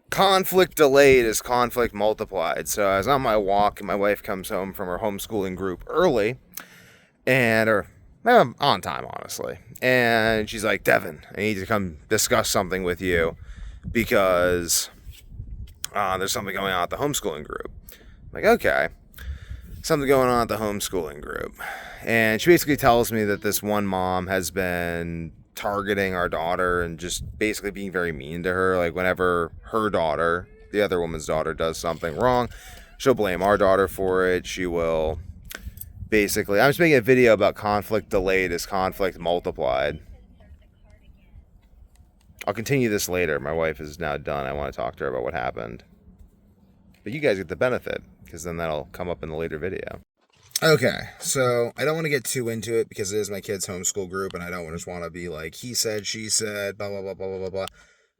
conflict delayed is conflict multiplied. So I was on my walk, and my wife comes home from her homeschooling group early, or on time, honestly. And she's like, Devin, I need to come discuss something with you because there's something going on at the homeschooling group. I'm like, okay, something going on at the homeschooling group. And she basically tells me that this one mom has been targeting our daughter and just basically being very mean to her. Like, whenever her daughter, the other woman's daughter, does something wrong, she'll blame our daughter for it. She will basically. I'm just making a video about conflict delayed is conflict multiplied. I'll continue this later. My wife is now done. I want to talk to her about what happened. But you guys get the benefit, because then that'll come up in the later video. Okay, so I don't want to get too into it because it is my kid's homeschool group, and I don't just want to be like, he said, she said, blah, blah, blah, blah, blah, blah, blah.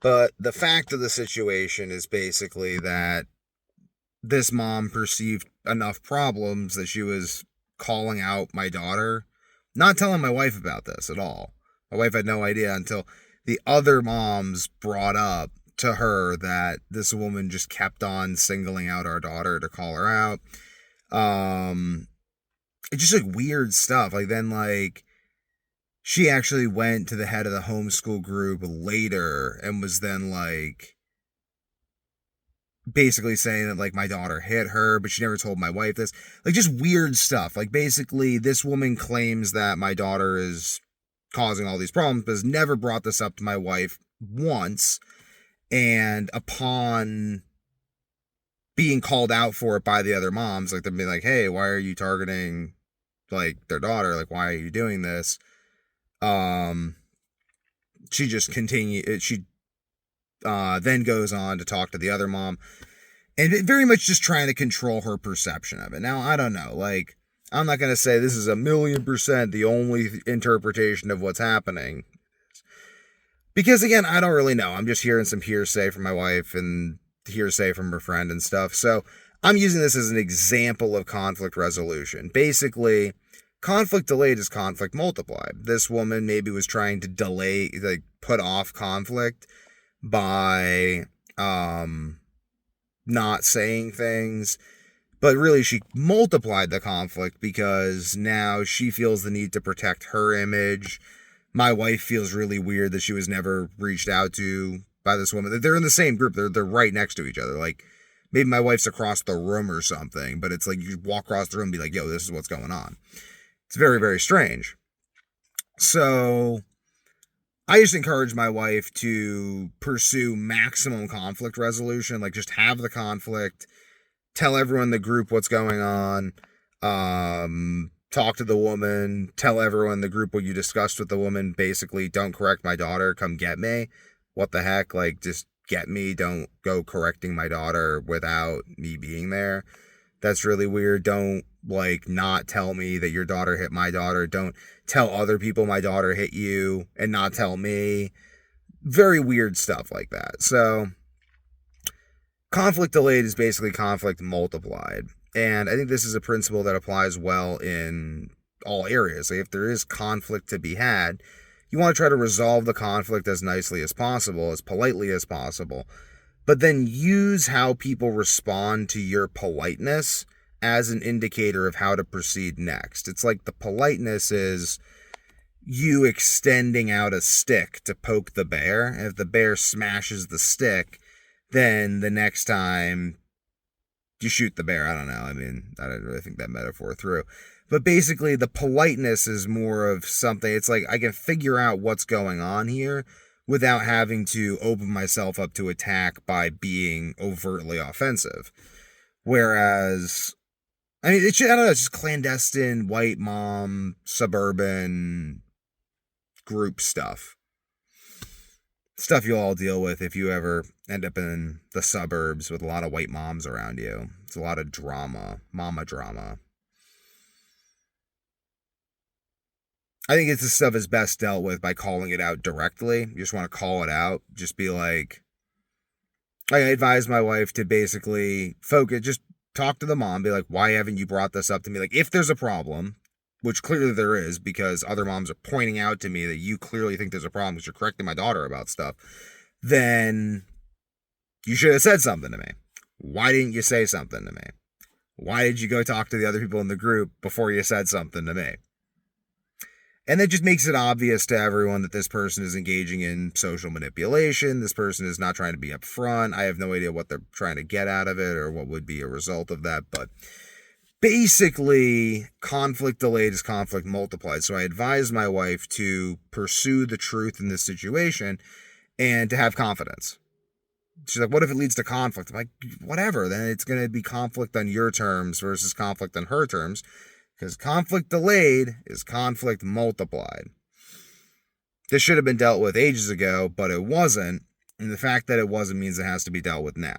But the fact of the situation is basically that this mom perceived enough problems that she was calling out my daughter, not telling my wife about this at all. My wife had no idea until the other moms brought up to her that this woman just kept on singling out our daughter to call her out. It's just like weird stuff. Like, then, like, she actually went to the head of the homeschool group later and was then like basically saying that like my daughter hit her, but she never told my wife this. Like, just weird stuff. Like, basically this woman claims that my daughter is causing all these problems, but has never brought this up to my wife once. And upon being called out for it by the other moms, like, they'll be like, hey, why are you targeting like their daughter? Like, why are you doing this? She just continued. She then goes on to talk to the other mom, and very much just trying to control her perception of it. Now, I don't know. Like, I'm not going to say this is 1,000,000% the only interpretation of what's happening, because, again, I don't really know. I'm just hearing some hearsay from my wife and hearsay from her friend and stuff. So I'm using this as an example of conflict resolution. Basically, conflict delayed is conflict multiplied. This woman maybe was trying to delay, like, put off conflict by not saying things, but really she multiplied the conflict because now she feels the need to protect her image. My wife feels really weird that she was never reached out to by this woman. They're in the same group. They're right next to each other. Like, maybe my wife's across the room or something, but it's like you walk across the room and be like, yo, this is what's going on. It's very, very strange. So I just encourage my wife to pursue maximum conflict resolution. Like, just have the conflict, tell everyone in the group what's going on, talk to the woman, tell everyone in the group what you discussed with the woman. Basically, don't correct my daughter, come get me. What the heck? Like, just get me. Don't go correcting my daughter without me being there. That's really weird. Don't, like, not tell me that your daughter hit my daughter. Don't tell other people my daughter hit you and not tell me. Very weird stuff like that. So conflict delayed is basically conflict multiplied. And I think this is a principle that applies well in all areas. Like, if there is conflict to be had, you want to try to resolve the conflict as nicely as possible, as politely as possible, but then use how people respond to your politeness as an indicator of how to proceed next. It's like the politeness is you extending out a stick to poke the bear. And if the bear smashes the stick, then the next time you shoot the bear. I don't know. I mean, I didn't really think that metaphor through. But basically, the politeness is more of something. It's like I can figure out what's going on here without having to open myself up to attack by being overtly offensive. Whereas, I mean, I don't know, it's just clandestine, white mom, suburban group stuff. Stuff you'll all deal with if you ever end up in the suburbs with a lot of white moms around you. It's a lot of drama, mama drama. I think this stuff is best dealt with by calling it out directly. You just want to call it out. Just be like, I advise my wife to basically focus, just talk to the mom, be like, why haven't you brought this up to me? Like, if there's a problem, which clearly there is, because other moms are pointing out to me that you clearly think there's a problem because you're correcting my daughter about stuff, then You should have said something to me. Why didn't you say something to me? Why did you go talk to the other people in the group before you said something to me? And that just makes it obvious to everyone that this person is engaging in social manipulation. This person is not trying to be upfront. I have no idea what they're trying to get out of it or what would be a result of that. But basically, conflict delayed is conflict multiplied. So I advised my wife to pursue the truth in this situation and to have confidence. She's like, what if it leads to conflict? I'm like, whatever. Then it's going to be conflict on your terms versus conflict on her terms. Because conflict delayed is conflict multiplied. This should have been dealt with ages ago, but it wasn't. And the fact that it wasn't means it has to be dealt with now.